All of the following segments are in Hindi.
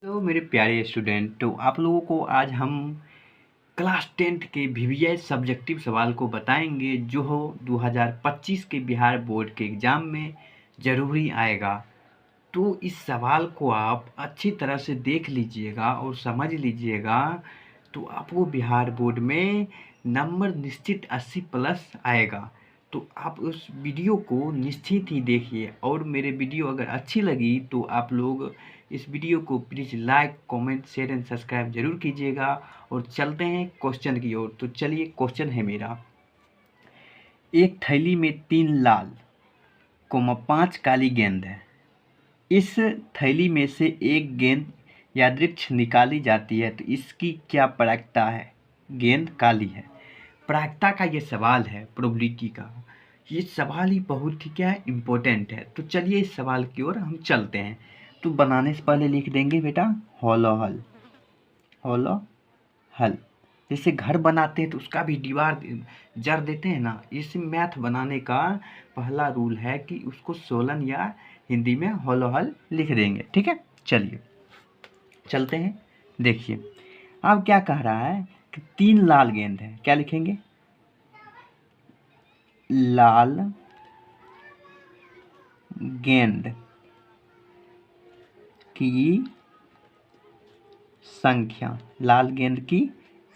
तो मेरे प्यारे स्टूडेंट, तो आप लोगों को आज हम क्लास 10th के वीवीएस सब्जेक्टिव सवाल को बताएंगे जो 2025 के बिहार बोर्ड के एग्ज़ाम में ज़रूरी आएगा। तो इस सवाल को आप अच्छी तरह से देख लीजिएगा और समझ लीजिएगा, तो आपको बिहार बोर्ड में नंबर निश्चित 80 प्लस आएगा। तो आप उस वीडियो को निश्चित ही देखिए, और मेरे वीडियो अगर अच्छी लगी तो आप लोग इस वीडियो को please like, comment, share and subscribe जरूर कीजिएगा। और चलते हैं क्वेश्चन की ओर। तो चलिए, क्वेश्चन है मेरा, एक थैली में 3 लाल 5 काली गेंद है। इस थैली में से एक गेंद यादृच्छिक निकाली जाती है, तो इसकी क्या प्रायिकता है? गेंद काली है। प्रायिकता का ये सवाल है, प्रोबेबिलिटी का। ये सवाल ही बहुत ही क्या है, इम्पोर्टेंट है। तो चलिए इस सवाल की ओर हम चलते हैं। तो बनाने से पहले लिख देंगे बेटा हॉलो हल। हॉलो हल जैसे घर बनाते हैं तो उसका भी दीवार जड़ देते हैं ना, इस मैथ बनाने का पहला रूल है कि उसको सोलन या हिंदी में हॉलो हल लिख देंगे। ठीक है, चलिए चलते हैं। देखिए अब क्या कह रहा है कि 3 लाल गेंद है। क्या लिखेंगे? लाल गेंद की संख्या, लाल गेंद की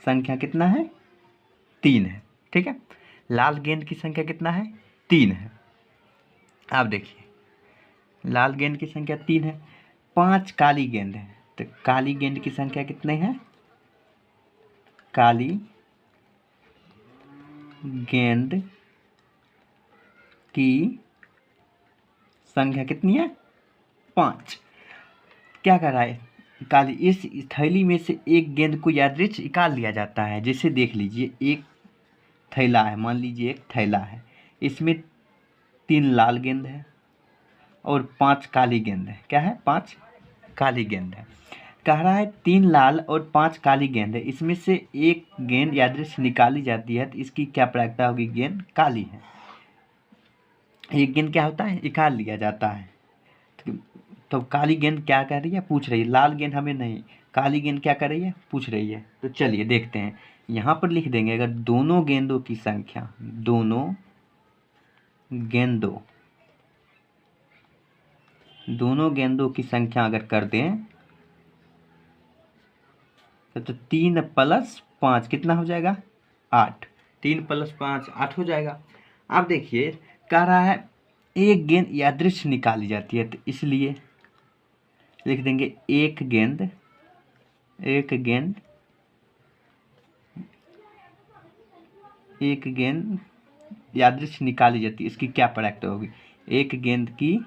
संख्या कितना है? 3 है। ठीक है, लाल गेंद की संख्या कितना है? 3 है। आप देखिए लाल गेंद की संख्या 3 है, 5 काली गेंद है, तो काली गेंद की संख्या कितनी है? काली गेंद की संख्या कितनी है? 5। क्या कर रहा है? काली, इस थैली में से एक गेंद को यादृच्छिक निकाल लिया जाता है। जैसे देख लीजिए, एक थैला है, मान लीजिए एक थैला है, इसमें 3 लाल गेंद है और 5 काली गेंद है। क्या है? 5 काली गेंद है। कह रहा है 3 लाल और 5 काली गेंद है, इसमें से एक गेंद यादृच्छिक निकाली जाती है, तो इसकी क्या प्रायिकता होगी? गेंद काली है। एक गेंद क्या होता है? निकाल लिया जाता है। तो काली गेंद क्या कर रही है? पूछ रही है। लाल गेंद हमें नहीं, काली गेंद क्या कर रही है? पूछ रही है। तो चलिए देखते हैं, यहाँ पर लिख देंगे अगर दोनों गेंदों की संख्या, दोनों गेंदों की संख्या अगर कर दें तो 3 + 5 कितना हो जाएगा? 8। 3 + 5 8 हो जाएगा। अब देखिए कह रहा है एक गेंद यादृच्छिक निकाली जाती है, तो इसलिए लिख देंगे एक गेंद यादृच्छिक निकाली जाती है, इसकी क्या प्रायिकता होगी? एक गेंद की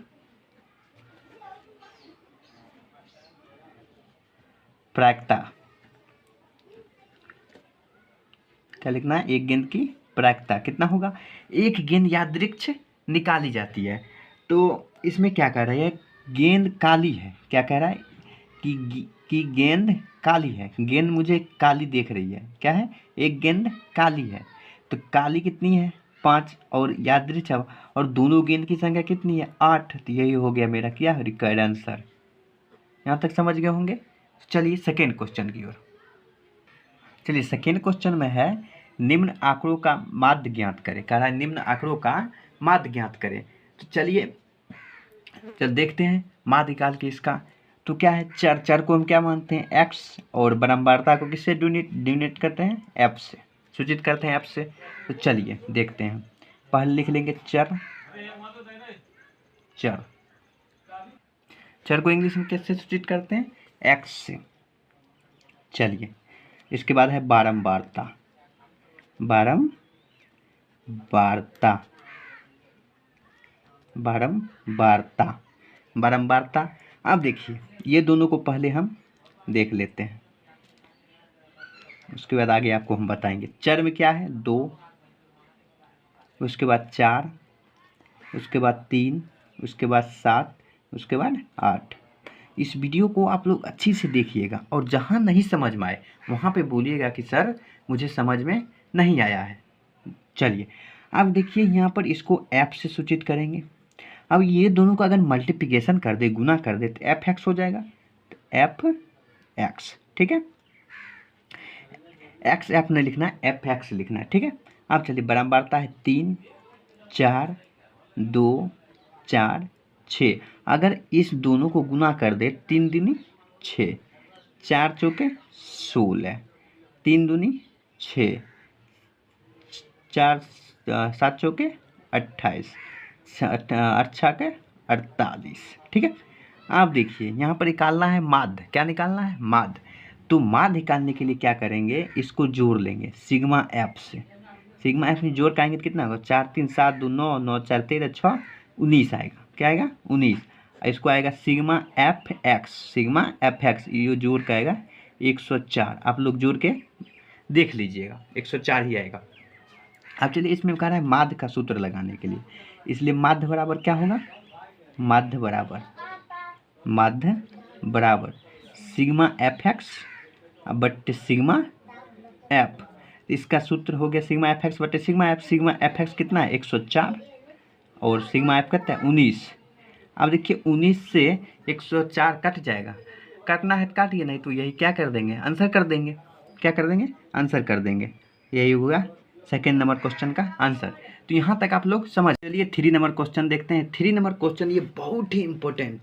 प्रायिकता, क्या लिखना है? एक गेंद की प्रायिकता कितना होगा? एक गेंद यादृच्छिक निकाली जाती है, तो इसमें क्या कह रहा है? गेंद काली है। क्या कह रहा है? कि गेंद काली है। गेंद मुझे काली देख रही है। क्या है? एक गेंद काली है, तो काली कितनी है? 5, और यादृच्छिक, और दोनों गेंद की संख्या कितनी है? 8। तो यही हो गया मेरा क्या रिक्वायर्ड आंसर। यहाँ तक समझ गए होंगे। चलिए सेकेंड क्वेश्चन की ओर। चलिए सेकेंड क्वेश्चन में है, निम्न आंकड़ों का माध्य ज्ञात करें। कह रहा है निम्न आंकड़ों का माध्य ज्ञात करें। तो चलिए देखते हैं माध्य निकाल के इसका। तो क्या है? चर को हम क्या मानते हैं? एक्स, और बारंबारता को किससे डिनोट करते हैं? एफ से, सूचित करते हैं एफ से। तो चलिए देखते हैं, पहले लिख लेंगे चर को इंग्लिश में कैसे सूचित करते हैं? एक्स से। चलिए इसके बाद है बारंबारता। अब देखिए ये दोनों को पहले हम देख लेते हैं, उसके बाद आगे आपको हम बताएंगे। चर में क्या है? 2, उसके बाद 4, उसके बाद 3, उसके बाद 7, उसके बाद 8। इस वीडियो को आप लोग अच्छी से देखिएगा, और जहाँ नहीं समझ में आए वहाँ पे बोलिएगा कि सर मुझे समझ में नहीं आया है। चलिए अब देखिए यहाँ पर इसको एफ से सूचित करेंगे। अब ये दोनों का अगर मल्टीप्लिकेशन कर दे, गुना कर दे, तो एफ एक्स हो जाएगा। तो एफ एक्स, ठीक है। एक्स एफ नहीं लिखना है, एफ एक्स लिखना है, ठीक है। अब चलिए बराबरता है 3 4 2 4 6। अगर इस दोनों को गुना कर दे, 3 दूनी 6, 4 चौके 16, 3 दूनी 6, 4 7 चौके 28, 8 छके 48, ठीक है। आप देखिए यहाँ पर निकालना है माध्य। क्या निकालना है? माध्य। तो माध्य निकालने के लिए क्या करेंगे, इसको जोड़ लेंगे सिग्मा एफ से। सिग्मा एफ में जोड़ के आएंगे तो कितना होगा, 4 3 7 2 9, 9 4 13 6 19 आएगा। क्या आएगा? 19। इसको आएगा sigma F x, sigma F x, ये जोड़ के आएगा 104। आप लोग जोड़ के देख लीजिएगा, 104 ही आएगा। अब चलिए इसमें कह रहा है माध्य का सूत्र लगाने के लिए, इसलिए माध्य बराबर क्या होगा, माध्य बराबर सिग्मा एफ एक्स बट्टे सिग्मा एफ। इसका सूत्र हो गया सिग्मा एफ एक्स बट्टे sigma F. Sigma F x कितना है? 104 और सिग्मा एफ कितना है? 19। अब देखिए 19 से 104 कट जाएगा, काटना है तो काटिए, नहीं तो यही क्या कर देंगे, आंसर कर देंगे। क्या कर देंगे? आंसर कर देंगे। यही होगा सेकेंड नंबर क्वेश्चन का आंसर। तो यहाँ तक आप लोग समझ। चलिए 3 नंबर क्वेश्चन देखते हैं। 3 नंबर क्वेश्चन ये बहुत ही इंपॉर्टेंट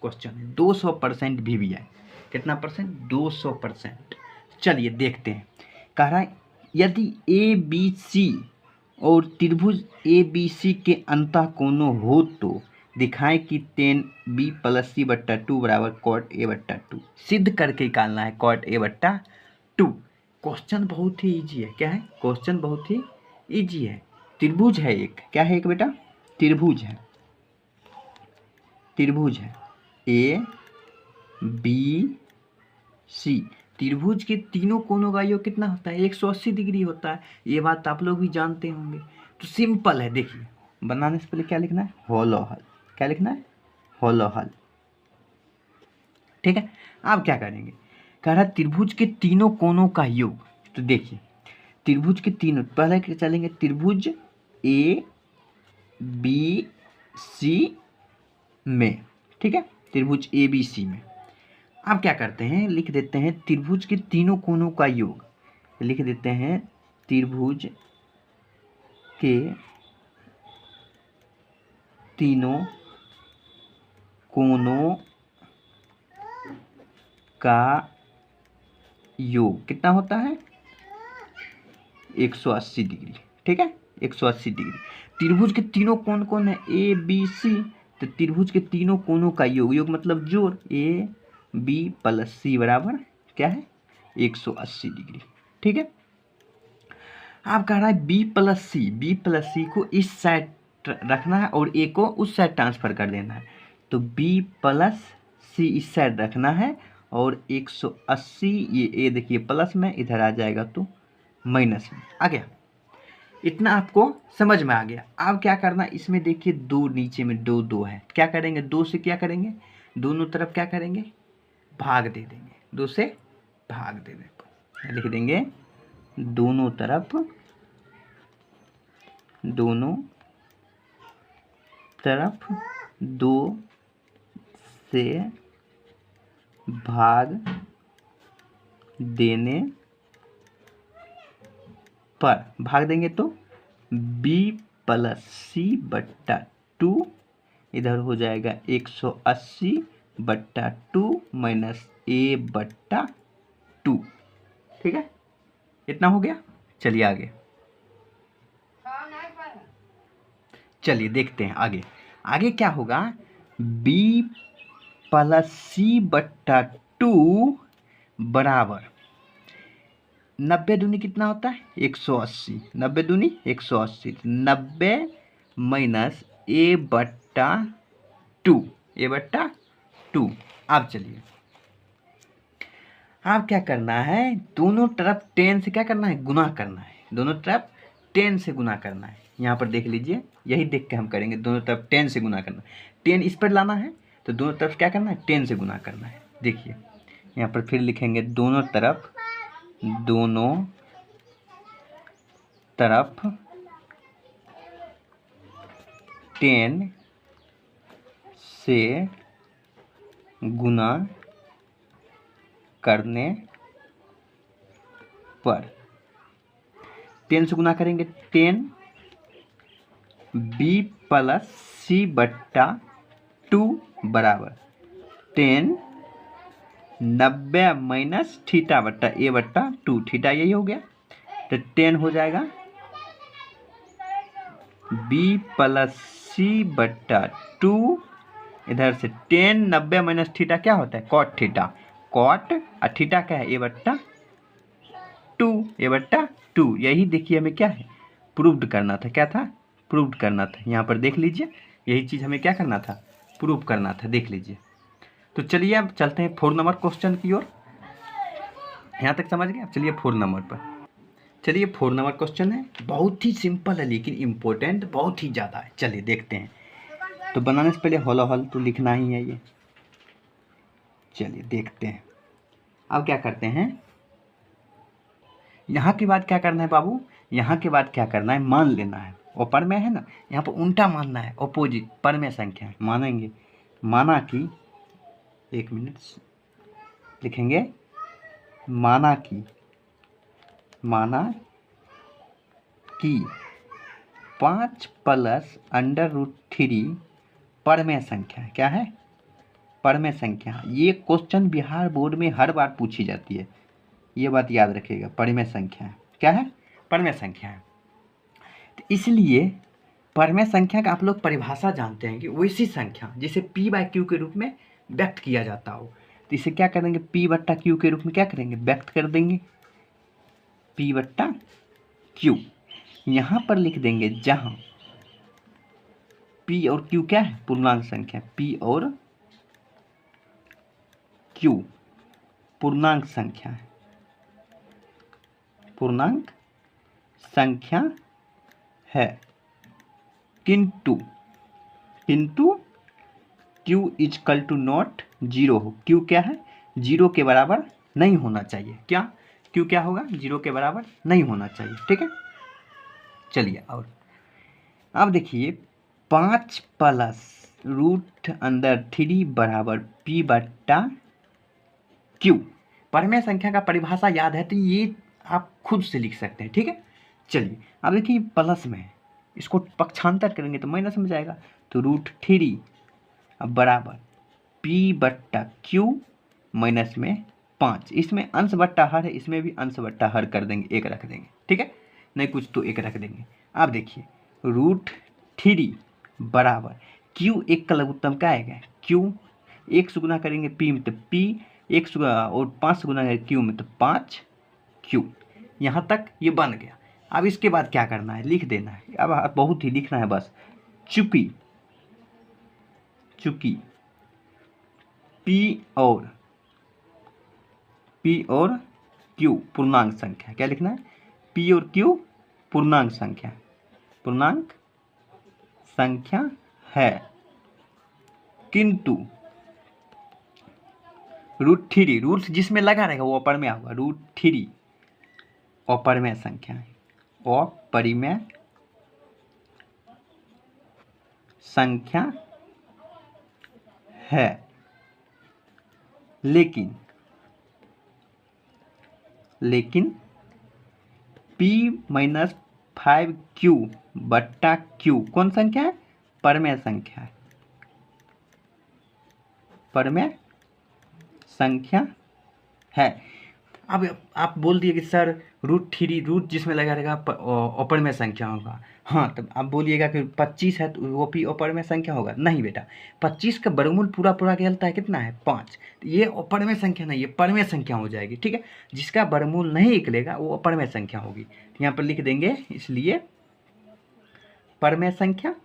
क्वेश्चन है, 200% VVI। कितना परसेंट? 200%। चलिए देखते हैं। कह रहा है यदि ABC और त्रिभुज ABC के अंतः कोणों हो तो दिखाएं कि tan B + C बट्टा 2 बराबर cot A बट्टा 2। सिद्ध करके निकालना है cot A बट्टा 2। क्वेश्चन बहुत ही इजी है। क्या है? क्वेश्चन बहुत ही इजी है। त्रिभुज है एक, क्या है एक बेटा? त्रिभुज है, त्रिभुज है ABC। त्रिभुज के तीनों कोनों का योग कितना होता है? 180 डिग्री होता है। ये बात आप लोग भी जानते होंगे। तो सिंपल है, देखिए बनाने से पहले क्या लिखना है? होलोहल। क्या लिखना है? होलोहल, ठीक है। अब क्या करेंगे, कह रहा है त्रिभुज के तीनों कोनों का योग। तो देखिए त्रिभुज के तीनों, पहले क्या चलेंगे, त्रिभुज ABC में, ठीक है, त्रिभुज ABC में। अब क्या करते हैं, लिख देते हैं त्रिभुज के तीनों कोनों का योग। लिख देते हैं त्रिभुज के तीनों कोनों का योग कितना होता है? 180 डिग्री, ठीक है, 180 डिग्री। त्रिभुज के तीनों कौन कौन है? ABC। तो त्रिभुज के तीनों कोनों का योग, योग मतलब जोड़, AB + C बराबर क्या है? 180 डिग्री, ठीक है। आप कह रहा है B + C को इस साइड रखना है और A को उस साइड ट्रांसफर कर देना है। तो B + C इस साइड रखना है और 180, ये देखिए प्लस में, इधर आ जाएगा तो माइनस में आ गया। इतना आपको समझ में आ गया। अब क्या करना, इसमें देखिए दो, नीचे में दो दो है। क्या करेंगे, दो से क्या करेंगे, दोनों तरफ क्या करेंगे, भाग दे देंगे। दो से भाग दे देंगे, लिख देंगे दोनों तरफ, दोनों तरफ 2 से भाग देने पर, भाग देंगे तो B + C बट्टा 2 इधर हो जाएगा 180 बट्टा 2 माइनस A बट्टा 2, ठीक है। इतना हो गया। चलिए आगे, चलिए देखते हैं आगे। आगे क्या होगा, B + C बट्टा 2 बराबर 90 दूनी कितना होता है? 180। 90 दूनी 180, 90 माइनस A बट्टा 2, A बट्टा 2। अब चलिए, अब क्या करना है, दोनों तरफ 10 से क्या करना है, गुना करना है। दोनों तरफ 10 से गुना करना है। यहाँ पर देख लीजिए, यही देख के हम करेंगे, दोनों तरफ 10 से गुना करना है। 10 इस पर लाना है तो दोनों तरफ क्या करना है, 10 से गुना करना है। देखिए यहाँ पर फिर लिखेंगे दोनों तरफ, दोनों तरफ 10 से गुना करने पर 10 से गुना करेंगे 10 बी प्लस सी बट्टा 2 बराबर 10 90 माइनस थीटा बट्टा ए बट्टा 2, थीटा यही हो गया। तो 10 हो जाएगा बी प्लस सी बट्टा 2, इधर से 10 90 माइनस थीटा क्या होता है कॉट थीटा, कॉट और थीटा क्या है ए बट्टा 2, ए बट्टा 2। यही देखिए हमें क्या है प्रूव्ड करना था, क्या था प्रूव्ड करना था। यहाँ पर देख लीजिए यही चीज़ हमें क्या करना था प्रूव करना था, देख लीजिए। तो चलिए अब चलते हैं 4 नंबर क्वेश्चन की ओर। यहाँ तक समझ गए। अब चलिए 4 नंबर पर। चलिए 4 नंबर क्वेश्चन है, बहुत ही सिंपल है लेकिन इम्पोर्टेंट बहुत ही ज़्यादा है। चलिए देखते हैं। तो बनाने से पहले हॉलो हॉल तो लिखना ही है ये। चलिए देखते हैं। अब क्या करते हैं, यहाँ के बाद क्या करना है बाबू, यहाँ के बाद क्या करना है मान लेना है। और पर में है ना, यहाँ पर उल्टा मानना है, ऑपोजिट पर में संख्या है मानेंगे। माना कि 1 मिनट लिखेंगे, माना कि 5 प्लस √3 परमेय संख्या है। क्या है परमेय संख्या। ये क्वेश्चन बिहार बोर्ड में हर बार पूछी जाती है, ये बात याद रखिएगा। परमेय संख्या है, क्या है परमेय संख्या है। तो इसलिए परमेय संख्या का आप लोग परिभाषा जानते हैं कि वैसी संख्या जिसे p/q के रूप में व्यक्त किया जाता हो। तो इसे क्या करेंगे p/q के रूप में क्या करेंगे व्यक्त कर देंगे, p/q। यहाँ पर लिख देंगे जहाँ p और q क्या है पूर्णांक संख्या, p और q पूर्णांक संख्या है, पूर्णांक संख्या है। किंतु q इजकल टू नॉट 0 हो। q क्या है 0 के बराबर नहीं होना चाहिए। क्या q क्या होगा 0 के बराबर नहीं होना चाहिए, ठीक है। चलिए और अब देखिए 5 प्लस √3 बराबर p/q। परमेय संख्या का परिभाषा याद है तो ये आप खुद से लिख सकते हैं, ठीक है। चलिए अब देखिए प्लस में है, इसको पक्षांतर करेंगे तो माइनस में जाएगा। तो √3 अब बराबर p/q माइनस में 5। इसमें अंश बट्टा हर है, इसमें भी अंश बट्टा हर कर देंगे, 1 रख देंगे, ठीक है। नहीं कुछ तो 1 रख देंगे। अब देखिए √3 बराबर q एक का लघुत्तम क्या आएगा q, 1 से गुना करेंगे p में तो p, 1 से और 5 से गुना करेंगे q में तो 5q। यहाँ तक ये बन गया। अब इसके बाद क्या करना है लिख देना है। अब बहुत ही लिखना है बस, चूंकि p और q पूर्णांक संख्या, क्या लिखना है p और q पूर्णांक संख्या है। किंतु √3 रूट जिसमें लगा रहेगा वो अपरिमेय होगा। √3 अपरिमेय संख्या है, अपरिमेय संख्या है। लेकिन p-5q/q कौन संख्या है परमेय संख्या है, परमेय संख्या है। अब आप बोल दिए कि सर √3 रूट जिसमें लगा रहेगा अपरिमेय संख्या होगा। हाँ तब आप बोलिएगा कि 25 है तो वो भी अपरिमेय संख्या होगा। नहीं बेटा, 25 का वर्गमूल पूरा कहता है कितना है 5। तो ये अपरिमेय संख्या नहीं, ये परमेय संख्या हो जाएगी, ठीक है। जिसका वर्गमूल नहीं निकलेगा वो अपरिमेय संख्या होगी। तो यहाँ पर लिख देंगे इसलिए परमेय संख्या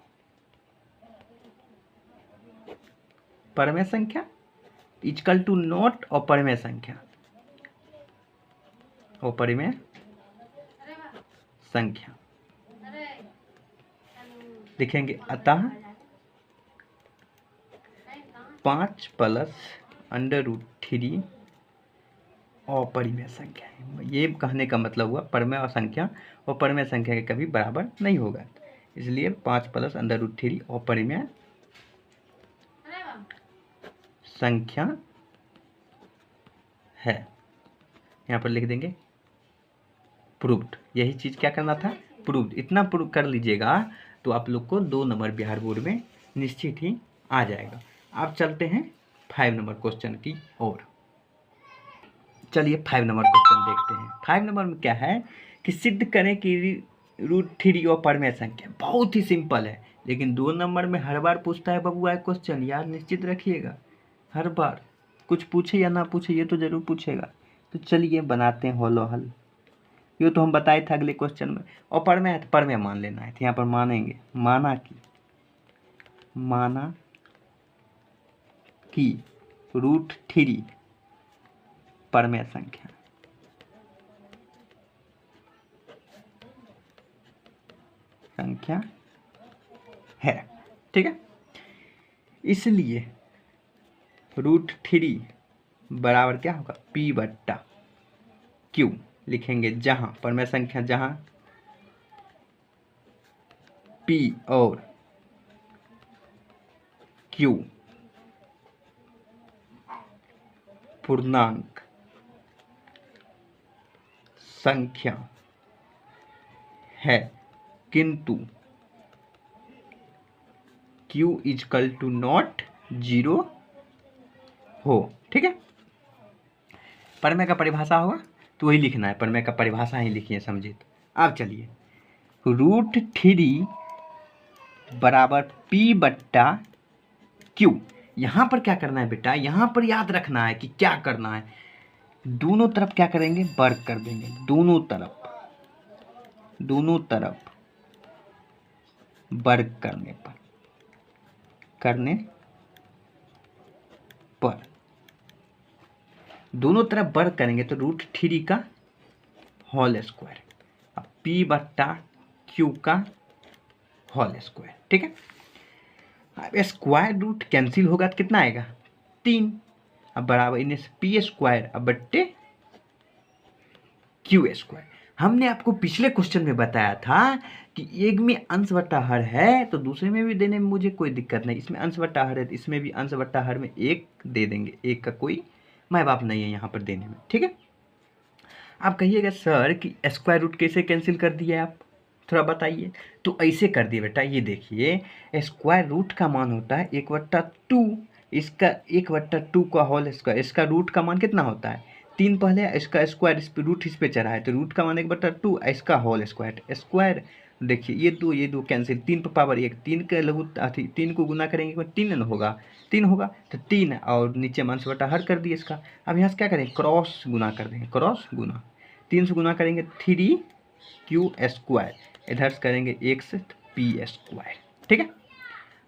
इक्वल टू नॉट अपरिमेय संख्या, अपरिमेय संख्या लिखेंगे। अतः 5 प्लस √3 अपरिमेय संख्या है। ये कहने का मतलब हुआ परमेय संख्या और परमेय संख्या के कभी बराबर नहीं होगा। इसलिए 5 प्लस √3 अपरिमेय संख्या है। यहाँ पर लिख देंगे प्रूव्ड। यही चीज़ क्या करना था, प्रूव्ड। इतना प्रूव कर लीजिएगा तो आप लोग को 2 नंबर बिहार बोर्ड में निश्चित ही आ जाएगा। अब चलते हैं 5 नंबर क्वेश्चन की ओर। चलिए 5 नंबर क्वेश्चन देखते हैं। 5 नंबर में क्या है कि सिद्ध करें कि √3 और परमेय संख्या। बहुत ही सिंपल है, लेकिन 2 नंबर में हर बार पूछता है बबुआ क्वेश्चन, यार निश्चित रखिएगा। हर बार कुछ पूछे या ना पूछे, ये तो जरूर पूछेगा। तो चलिए बनाते हैं हौलो हल। ये तो हम बताए थे अगले क्वेश्चन में। और परमेय है तो परमेय मान लेना है, तो यहाँ पर मानेंगे माना कि √3 परमेय संख्या है। ठीक है, इसलिए √3 बराबर क्या होगा, P/Q लिखेंगे, जहां परमेय संख्या जहां P और Q पूर्णांक संख्या है, किंतु Q = नॉट 0 हो। ठीक है, परमेय का परिभाषा होगा तो वही लिखना है, परमेय का परिभाषा ही लिखिए, समझिए। अब चलिए √3 बराबर P/Q। यहाँ पर क्या करना है बेटा, यहाँ पर याद रखना है कि क्या करना है, दोनों तरफ क्या करेंगे, वर्ग कर देंगे। दोनों तरफ वर्ग करने पर दोनों तरफ वर्ग करेंगे तो √3 का होल स्क्वायर, अब P/Q का होल स्क्वायर। ठीक है, अब स्क्वायर रूट कैंसिल होगा तो कितना आएगा, 3। अब बराबर इन्हें P² अब बट्टे Q²। हमने आपको पिछले क्वेश्चन में बताया था कि एक में अंश बट्टा हर है तो दूसरे में भी देने में मुझे कोई दिक्कत नहीं। इसमें अंश बट्टा हर है तो इसमें भी अंश बट्टा हर में 1 दे देंगे, 1 का कोई माय बाप नहीं है यहाँ पर देने में। ठीक है, आप कहिएगा सर कि स्क्वायर रूट कैसे कैंसिल कर दिया आप, थोड़ा बताइए। तो ऐसे कर दिए बेटा, ये देखिए स्क्वायर रूट का मान होता है 1/2, इसका 1/2 का होल स्क्वायर, इसका रूट का मान कितना होता है 3 पहले, इसका स्क्वायर इस पे रूट इस पे चढ़ा है तो रूट का मान 1/2, इसका होल स्क्वायर। देखिए ये दो कैंसिल, 3 पर पावर 1, 3 के लघु 3 को गुना करेंगे तो 3 होगा, 3 होगा तो 3 और नीचे अंश बटा हर कर दिए इसका। अब यहाँ से क्या करेंगे, क्रॉस गुना कर देंगे, क्रॉस गुना 3 से गुना करेंगे 3Q², इधर से करेंगे 1 से P²। ठीक है,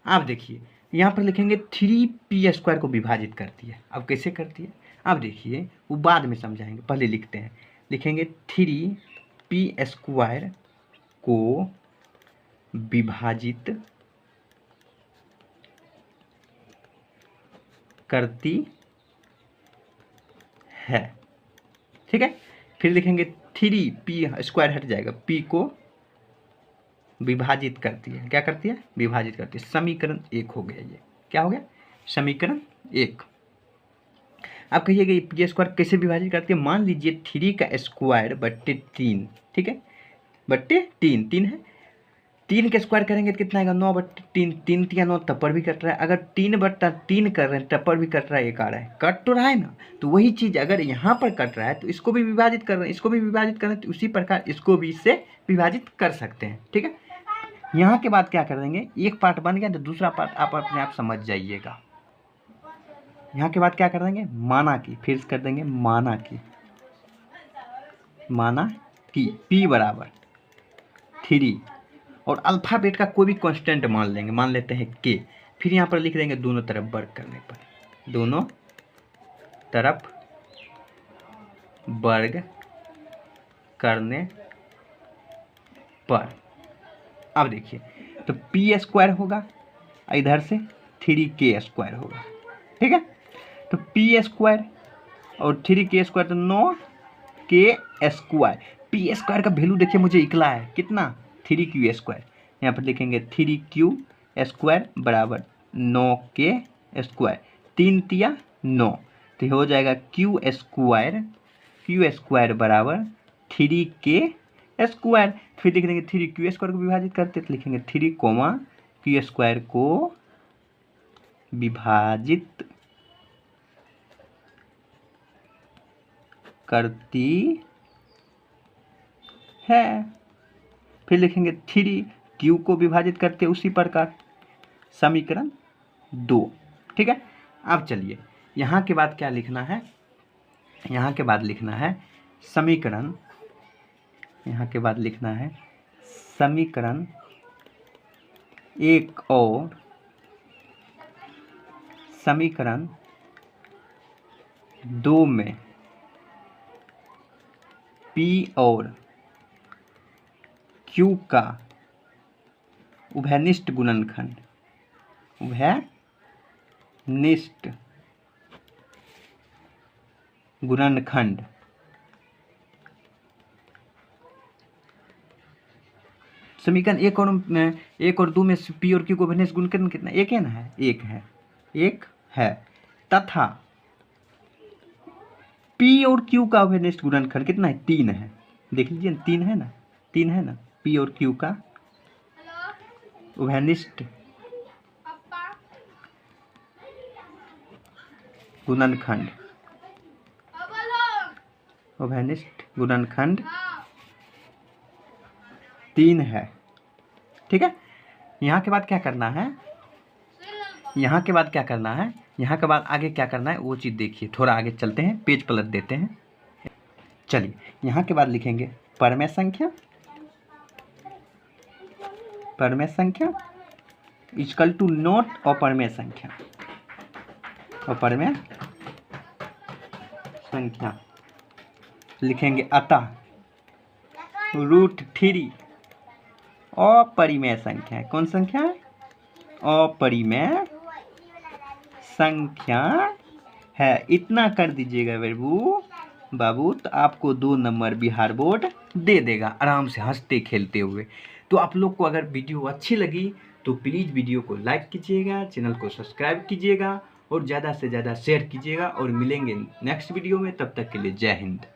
आप देखिए यहाँ पर लिखेंगे 3P² को विभाजित करती है। अब कैसे करती है, अब देखिए वो बाद में समझाएंगे, पहले लिखते हैं। लिखेंगे 3P² को विभाजित करती है। ठीक है, फिर लिखेंगे 3P² हट जाएगा, P को विभाजित करती है। क्या करती है, विभाजित करती है। समीकरण 1 हो गया, ये क्या हो गया, समीकरण 1। आप कहिएगा ये P² कैसे विभाजित करती है, मान लीजिए 3 का स्क्वायर बट्टे 3, ठीक है, बट्टे 3 है, 3 का स्क्वायर करेंगे तो कितना आएगा 9/3, 3 3 9 तपर भी कट रहा है। अगर 3/3 कर रहे हैं तपर भी कट रहा है, एक आ रहा है, कट तो रहा है ना। तो वही चीज़ अगर यहाँ पर कट रहा है तो इसको भी विभाजित कर रहे हैं, इसको भी विभाजित कर रहे हैं, तो उसी प्रकार इसको भी इससे विभाजित कर सकते हैं। ठीक है, यहाँ के बाद क्या कर देंगे, एक पार्ट बन गया तो दूसरा पार्ट आप अपने आप समझ जाइएगा। यहाँ के बाद क्या कर देंगे, माना कि, फिर कर देंगे माना कि P बराबर 3 और अल्फ़ाबेट का कोई भी कांस्टेंट मान लेंगे, मान लेते हैं K। फिर यहाँ पर लिख देंगे दोनों तरफ वर्ग करने पर, दोनों तरफ वर्ग करने पर। अब देखिए तो P² होगा, इधर से 3K² होगा। ठीक है, तो P² और 3K² तो 9K²। P² का वैल्यू देखिए मुझे निकला है कितना, 3Q²। यहाँ पर लिखेंगे 3Q² बराबर 9K², 3 तिया 9, तो हो जाएगा क्यू स्क्वायर बराबर 3k²। फिर लिख देंगे 3 क्यू स्क्वायर को विभाजित करते तो लिखेंगे 3 क्यू स्क्वायर को विभाजित करती है। फिर लिखेंगे 3 क्यू को विभाजित करते उसी प्रकार, समीकरण 2। ठीक है। अब चलिए यहाँ के बाद क्या लिखना है, यहाँ के बाद लिखना है समीकरण, यहाँ के बाद लिखना है समीकरण 1 और समीकरण 2 में P और Q का उभयनिष्ठ गुणनखंड, उभयनिष्ठ गुणनखंड समीकरण 1 और 2 में P और Q को उभयनिष्ठ गुणनखंड कितना, एक है ना, है एक है तथा P और Q का उभयनिष्ठ गुणनखंड कितना है, 3 है। देख लीजिए 3 है ना, P और Q का उभयनिष्ठ गुणनखंड, उभयनिष्ठ गुणनखंड 3 है। ठीक है। यहाँ के बाद क्या करना है, यहाँ के बाद आगे क्या करना है वो चीज़ देखिए। थोड़ा आगे चलते हैं, पेज पलट देते हैं। चलिए यहाँ के बाद लिखेंगे परमेय संख्या इक्वल टू नोट अपरमेय संख्या लिखेंगे अतः √3 अपरिमेय संख्या है। कौन संख्या है, अपरिमेय संख्या है। इतना कर दीजिएगा बाबू तो आपको 2 नंबर बिहार बोर्ड दे देगा आराम से, हंसते खेलते हुए। तो आप लोग को अगर वीडियो अच्छी लगी तो प्लीज़ वीडियो को लाइक कीजिएगा, चैनल को सब्सक्राइब कीजिएगा और ज़्यादा से ज़्यादा शेयर कीजिएगा। और मिलेंगे नेक्स्ट वीडियो में, तब तक के लिए जय हिंद।